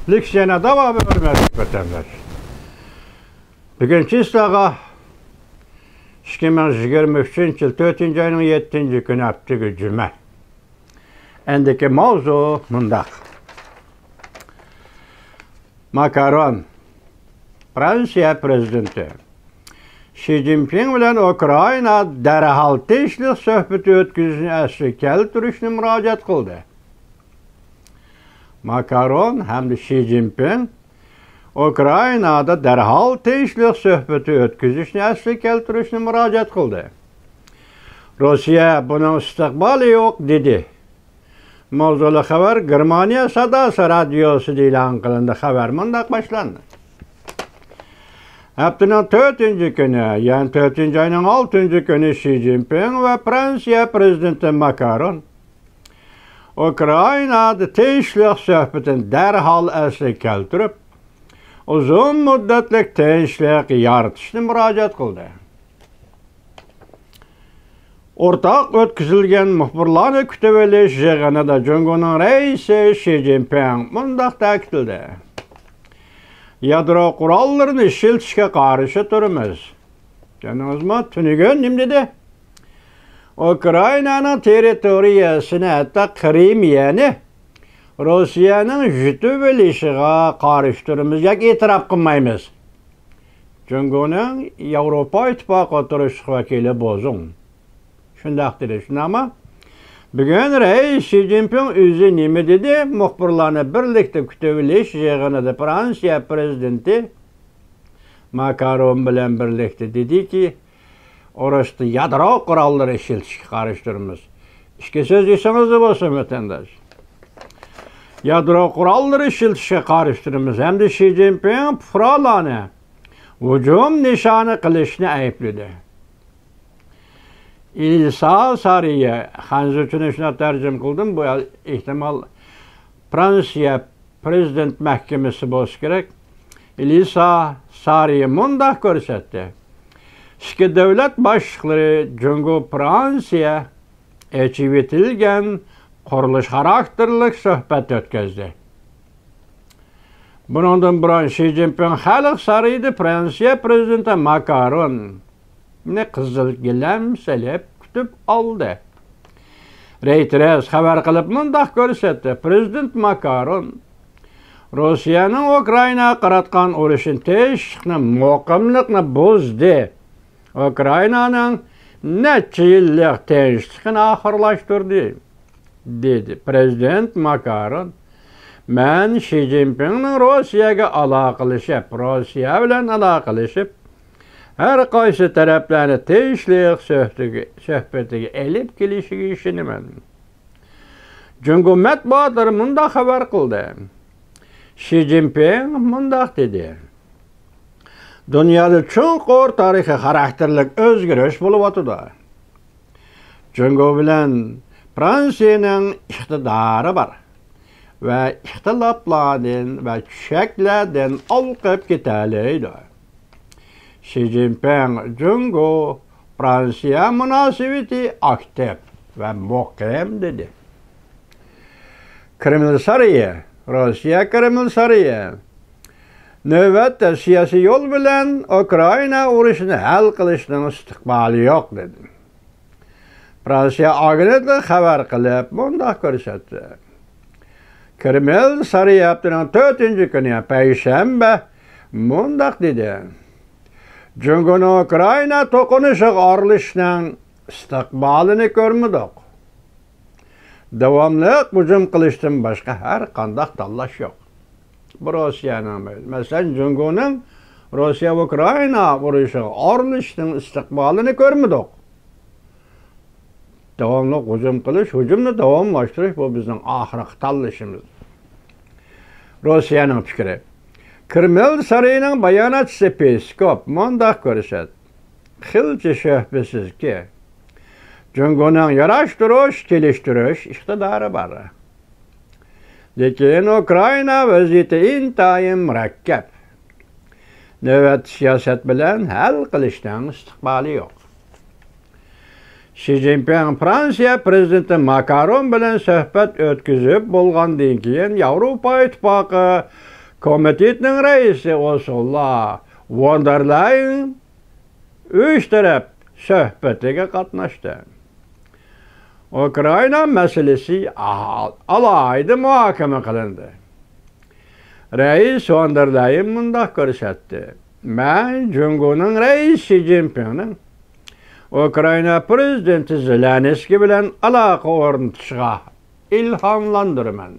Liksiyana davam hürmetlik vatandaş. Bugünkü islağa 2023 yıl 4. ayının 7. günü haftığı cüme. Endeki mavzu mundaq. Macron, Fransiya prezidenti Xi Jinping bilen Ukraina derhal tinchlik söhbeti ötküzüşünü əsli keltirishni müracaat qildi. Macron hamda Xi Jinping Ukrainada derhal tinchlik söhbeti ötküzüşünü əsli keltirishni müracaat qildi. Rossiya bunun istiqbali yo'q dedi. Mavzulu xabar Germaniya Sadası radyosu e'lon qilindi. Xabar mundaq başlandı. Haftanın 4. günü, yani 4. ayının 6. günü Xi Jinping ve Fransiya prezidenti Macron Ukrainada tinchlik söhbetini derhal əsli keltirib, uzun müddetlik tinchlik yaratishni müracaat qildi. Ortak ötküzülgen muhbirlarni kütüveliş yığınida Cumhuriyet'in reisi Xi Jinping mundaq ta'kidladi. Yadro qurollarını işletishga qarshi turibmiz. Janozma tunigun nim dedi? Ukraina'nın territoriyasini, hatta Krimiyani Rossiyaning yutib olishiga qarshi turibmiz, yoki e'tirof qilmaymiz. Cumhuriyet'in Yevropa İttifaqı turishliq vakili Bozun shundaq dedi. Shunaqmi? Bugun reis Xi Jinping o'zi nima dedi? Muxbirlarni birlikda kutib olish yig'inida Fransiya prezidenti Macron bilan birlikda dediki, urushda yadro qurollari ishlatishga qarshi turibmiz. Ishga so'z desangiz bo'lsin vatandosh. Yadro qurollari ishlatishga qarshi turibmiz. Hamda Xi Jinping fuqarolarni hujum nishoni qilishni aybladi. İlsa Sariye, hanzutunu şuna tercüm kıldım, bu ihtimal Fransiya Prezident Mahkemesi boz gerek. İlsa Sariye mundaq ko'rsatdi. İki devlet başlıkları Cumhur Fransiya etilgen qurilish xarakterlik söhbet ötkazdi. Bundan buran Xi Jinping xalq sarayida Fransiya Prezidenti Macron ne kızıl gilam selep kütüp aldı. Reuters xabar qilib mundaq ko'rsatdi. Prezident Macron Rossiyaning Ukrainaga qaratgan urushini tinchlikni, muqimlikni buzdi. Ukrainaning necha yillik tinchligini oxirlashtirdi, dedi Prezident Macron. Men Xi Jinpingning Rossiyaga Rossiya bilan aloqalashib her qaysi taraflarni tinchlik söhbetiga elib kelishiga ishonaman. Cumhur matbuotlari mundaq xabar qildi. Xi Jinping mundaq dedi. Dunyoda chunqur tarixiy xarakterlik o'zgarish bo'layotdi. Cumhur bilan Fransiyaning iqtidori bor va ixtiloflardan va cheklardan olqib ketadi. Xi Jinping Cumhur Fransiya münasebeti aktif ve muhkem dedi. Kreml sarayı, Rossiya Kreml sarayı növbette siyasi yol bilen Ukraina urushini hal qilishning istiqboli yo'q dedi. Fransiya agenti xabar qilib mundaq ko'rsatdi. Kreml sarayı haftaning 4. günü payshanba mundaq dedi. Cumhuriyet'in Ukraina to'qinishga orilishning istiqbolini ko'rmadik. Davomli hujum qilishdan boshqa har qanday tanlash yo'q. Bu Rossiyaning, masalan, Cumhuriyet'in Rossiya va Ukraina urushiga orilishning istiqbolini ko'rmadik. Davomli hujum qilish, hujumni davomlashtirish bu bizning oxirgi tanlashimiz. Rossiyaning fikri. Kreml sarayının bayonotchisi Peskov mundaq ko'rsatdi. Xilcha shubhasizki, Cumhuriyet'in yarashtirish, kelishtirish iqtidori bor. Lekin Ukraina vaziyati intayin murakkab. Navbat siyosat bilan hal qilishdan istiqboli yo'q. Xi Jinping Fransiya prezidenti Macron bilan suhbat o'tkazib bo'lgandan keyin Yevropa İttifaqı Komitetinin reisi Ursula von der Leyen üç taraf söhbetiga qatnaşdı. Ukrayna meselesi alayda muhakeme kılındı. Reis von der Leyen mundaq ko'rsatdi. Men Jungo'nun reisi Xi Jinping'nin Ukrayna prezidenti Zelenskiy bilan aloqa o'rnatishga ilhomlandirman.